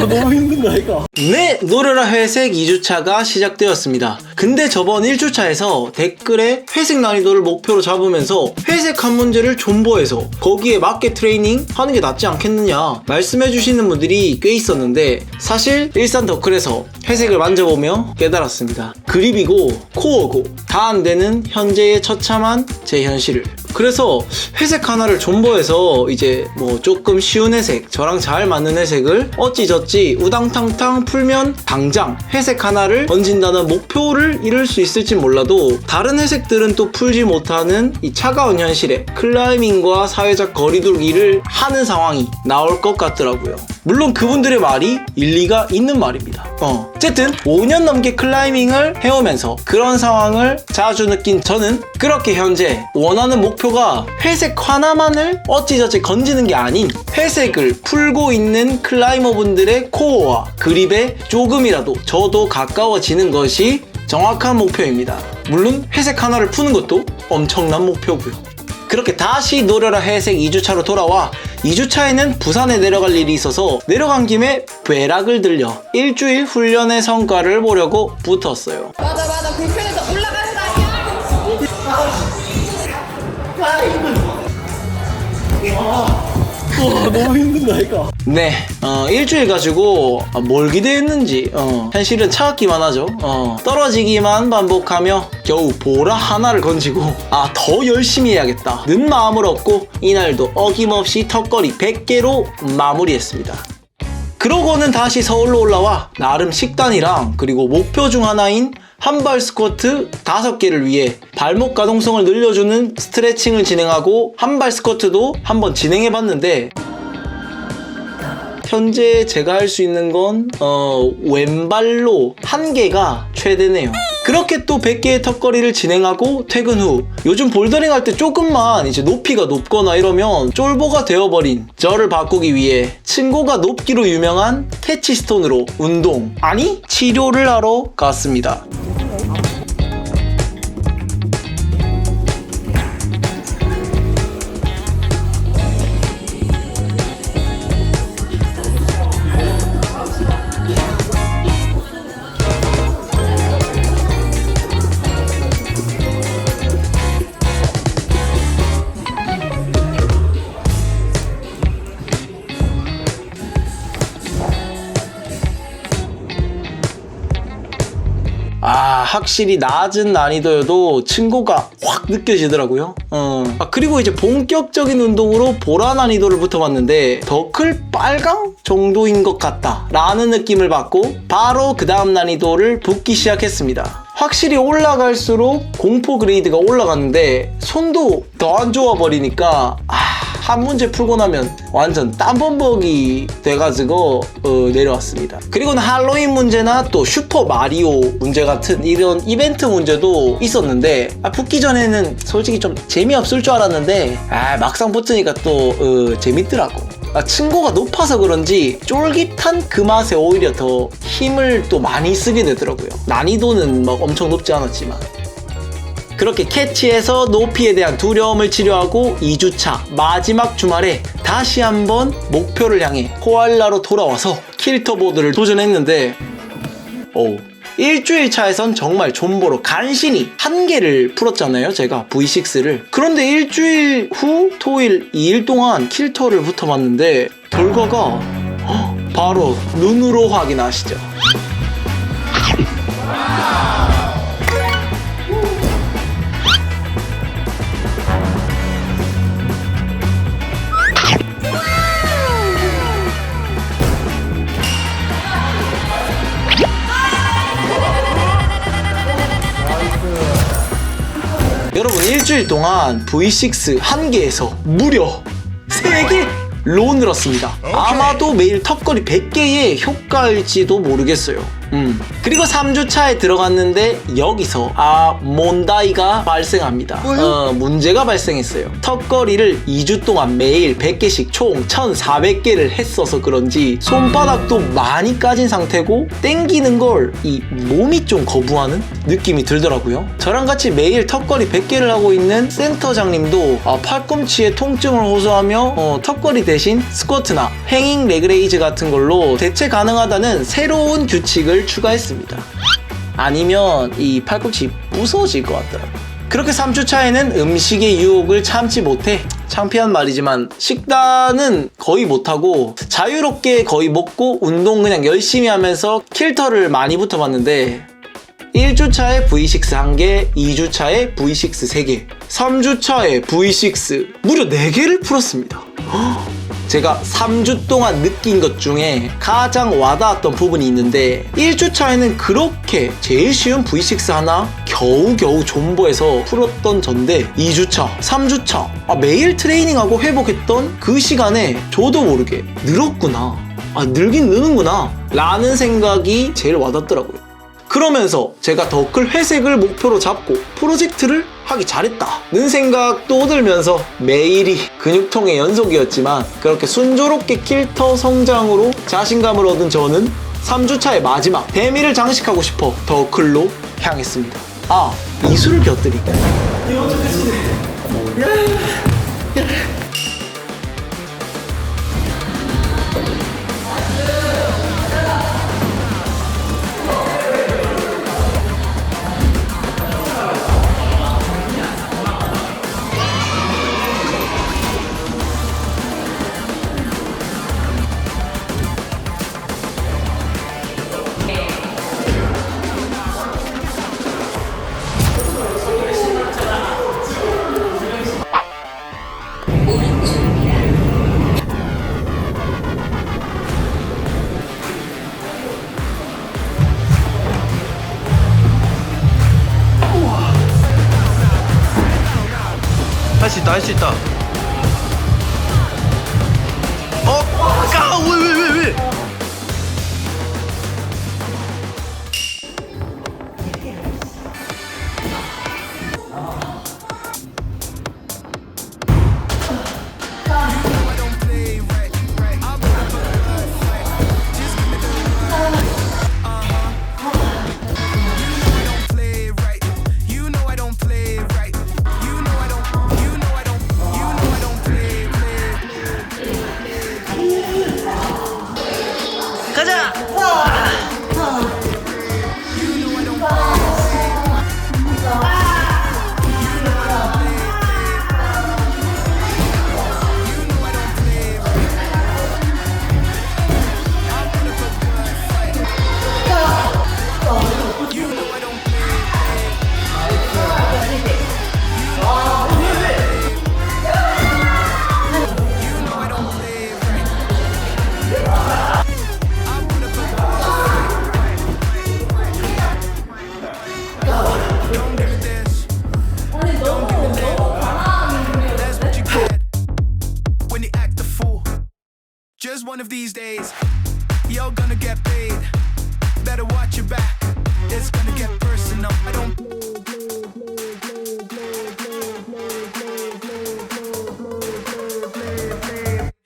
너무 힘든다 이거. 네, 노려라 회색 2주차가 시작되었습니다. 근데 저번 1주차에서 댓글에 회색 난이도를 목표로 잡으면서 회색 한 문제를 존버해서 거기에 맞게 트레이닝 하는 게 낫지 않겠느냐 말씀해 주시는 분들이 꽤 있었는데, 사실 일산 더클에서 회색을 만져보며 깨달았습니다. 그립이고 코어고 다 안 되는 현재의 처참한 제 현실을. 그래서 회색 하나를 존버해서 이제 뭐 조금 쉬운 회색, 저랑 잘 맞는 회색을 어찌저찌 우당탕탕 풀면 당장 회색 하나를 던진다는 목표를 이룰 수 있을진 몰라도, 다른 회색들은 또 풀지 못하는 이 차가운 현실에 클라이밍과 사회적 거리두기를 하는 상황이 나올 것 같더라고요. 물론 그분들의 말이 일리가 있는 말입니다. 어쨌든 5년 넘게 클라이밍을 해오면서 그런 상황을 자주 느낀 저는 그렇게 현재 원하는 목표가 회색 하나만을 어찌저찌 건지는 게 아닌 회색을 풀고 있는 클라이머분들의 코어와 그립에 조금이라도 저도 가까워지는 것이 정확한 목표입니다. 물론 회색 하나를 푸는 것도 엄청난 목표고요. 그렇게 다시 노려라 회색 2주차로 돌아와 2주차에는 부산에 내려갈 일이 있어서 내려간 김에 배락을 들려 일주일 훈련의 성과를 보려고 붙었어요. 맞아 불편해서 올라가는 너무 힘든다 이거. 네, 일주일 가지고 뭘 기대했는지 현실은 차갑기만 하죠. 떨어지기만 반복하며 겨우 보라 하나를 건지고 더 열심히 해야겠다 는 마음을 얻고 이날도 어김없이 턱걸이 100개로 마무리했습니다. 그러고는 다시 서울로 올라와 나름 식단이랑 그리고 목표 중 하나인 한발 스쿼트 5개를 위해 발목 가동성을 늘려주는 스트레칭을 진행하고 한발 스쿼트도 한번 진행해봤는데, 현재 제가 할 수 있는 건 왼발로 1개가 최대네요. 그렇게 또 100개의 턱걸이를 진행하고 퇴근 후 요즘 볼더링 할 때 조금만 이제 높이가 높거나 이러면 쫄보가 되어버린 저를 바꾸기 위해 층고가 높기로 유명한 캐치스톤으로 운동, 아니 치료를 하러 갔습니다. 확실히 낮은 난이도여도 층고가 확 느껴지더라고요. 그리고 이제 본격적인 운동으로 보라 난이도를 붙어봤는데 더클 빨강 정도인 것 같다 라는 느낌을 받고 바로 그 다음 난이도를 붙기 시작했습니다. 확실히 올라갈수록 공포 그레이드가 올라갔는데 손도 더 안 좋아 버리니까 한 문제 풀고 나면 완전 땀범벅이 돼가지고 내려왔습니다. 그리고는 할로윈 문제나 또 슈퍼 마리오 문제 같은 이런 이벤트 문제도 있었는데 붙기 전에는 솔직히 좀 재미없을 줄 알았는데 막상 붙으니까 또 재밌더라고. 층고가 높아서 그런지 쫄깃한 그 맛에 오히려 더 힘을 또 많이 쓰게 되더라고요. 난이도는 막 엄청 높지 않았지만. 그렇게 캐치해서 높이에 대한 두려움을 치료하고 2주차 마지막 주말에 다시 한번 목표를 향해 코알라로 돌아와서 킬터보드를 도전했는데 일주일 차에선 정말 존버로 간신히 1개를 풀었잖아요, 제가 V6를. 그런데 일주일 후 토일 2일 동안 킬터를 붙어봤는데 결과가 바로 눈으로 확인하시죠. 여러분, 일주일 동안 V6 1개에서 무려 3개로 늘었습니다. 아마도 매일 턱걸이 100개의 효과일지도 모르겠어요. 그리고 3주차에 들어갔는데 여기서 몬다이가 발생합니다. 문제가 발생했어요. 턱걸이를 2주 동안 매일 100개씩 총 1400개를 했어서 그런지 손바닥도 많이 까진 상태고 땡기는 걸 이 몸이 좀 거부하는 느낌이 들더라고요. 저랑 같이 매일 턱걸이 100개를 하고 있는 센터장님도 팔꿈치에 통증을 호소하며 턱걸이 대신 스쿼트나 행잉 레그레이즈 같은 걸로 대체 가능하다는 새로운 규칙을 추가했습니다. 아니면 이 팔꿈치 부서질 것 같더라고요. 그렇게 3주차에는 음식의 유혹을 참지 못해 창피한 말이지만 식단은 거의 못하고 자유롭게 거의 먹고 운동 그냥 열심히 하면서 킬터를 많이 붙어봤는데 1주차에 V6 1개, 2주차에 V6 3개, 3주차에 V6 무려 4개를 풀었습니다. 제가 3주 동안 느낀 것 중에 가장 와닿았던 부분이 있는데 1주차에는 그렇게 제일 쉬운 V6 하나 겨우겨우 존버해서 풀었던 전데 2주차, 3주차 매일 트레이닝하고 회복했던 그 시간에 저도 모르게 늘었구나, 늘긴 느는구나 라는 생각이 제일 와닿더라고요. 그러면서 제가 더 클 회색을 목표로 잡고 프로젝트를 하기 잘했다는 생각도 들면서 매일이 근육통의 연속이었지만 그렇게 순조롭게 킬터 성장으로 자신감을 얻은 저는 3주차의 마지막 데미를 장식하고 싶어 더 클로 향했습니다. 이수를 곁들일게요. 이거 어떻게 쓰네. 할 수 있다, 할 수 있다. 왜? 가자! Just one of these days, you're gonna get paid. Better watch your back, it's gonna get personal.